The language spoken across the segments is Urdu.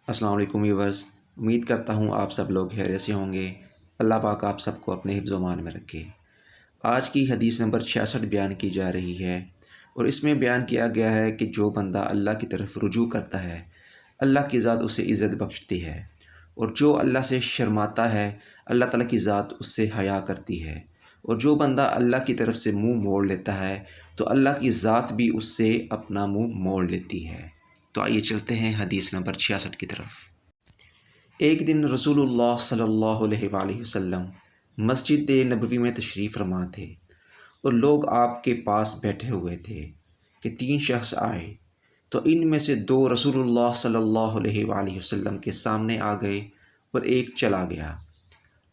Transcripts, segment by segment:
السلام علیکم ویورز، امید کرتا ہوں آپ سب لوگ خیریت سے ہوں گے۔ اللہ پاک آپ سب کو اپنے حفظ و امان میں رکھے۔ آج کی حدیث نمبر 66 بیان کی جا رہی ہے اور اس میں بیان کیا گیا ہے کہ جو بندہ اللہ کی طرف رجوع کرتا ہے، اللہ کی ذات اسے عزت بخشتی ہے، اور جو اللہ سے شرماتا ہے، اللہ تعالیٰ کی ذات اس سے حیا کرتی ہے، اور جو بندہ اللہ کی طرف سے منہ موڑ لیتا ہے تو اللہ کی ذات بھی اس سے اپنا منہ موڑ لیتی ہے۔ تو آئیے چلتے ہیں حدیث نمبر 66 کی طرف۔ ایک دن رسول اللہ صلی اللہ علیہ وآلہ وسلم مسجد نبوی میں تشریف فرما تھے اور لوگ آپ کے پاس بیٹھے ہوئے تھے کہ 3 شخص آئے، تو ان میں سے 2 رسول اللہ صلی اللہ علیہ وآلہ وسلم کے سامنے آ گئے اور ایک چلا گیا۔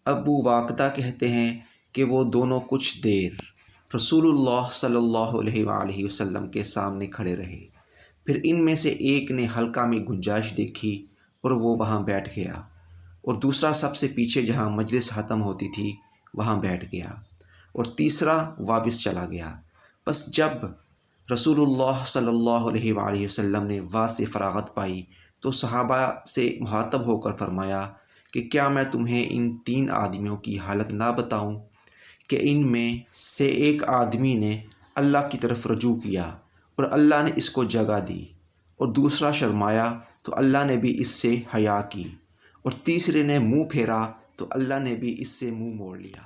ابو واقدہ کہتے ہیں کہ وہ دونوں کچھ دیر رسول اللہ صلی اللہ علیہ وآلہ وسلم کے سامنے کھڑے رہے، پھر ان میں سے ایک نے حلقہ میں گنجائش دیکھی اور وہ وہاں بیٹھ گیا، اور دوسرا سب سے پیچھے جہاں مجلس ختم ہوتی تھی وہاں بیٹھ گیا، اور تیسرا واپس چلا گیا۔ بس جب رسول اللہ صلی اللہ علیہ وآلہ وسلم نے وہاں سے فراغت پائی تو صحابہ سے مخاطب ہو کر فرمایا کہ کیا میں تمہیں ان 3 آدمیوں کی حالت نہ بتاؤں کہ ان میں سے ایک آدمی نے اللہ کی طرف رجوع کیا اور اللہ نے اس کو جگہ دی، اور دوسرا شرمایا تو اللہ نے بھی اس سے حیا کی، اور تیسرے نے منہ پھیرا تو اللہ نے بھی اس سے منہ موڑ لیا۔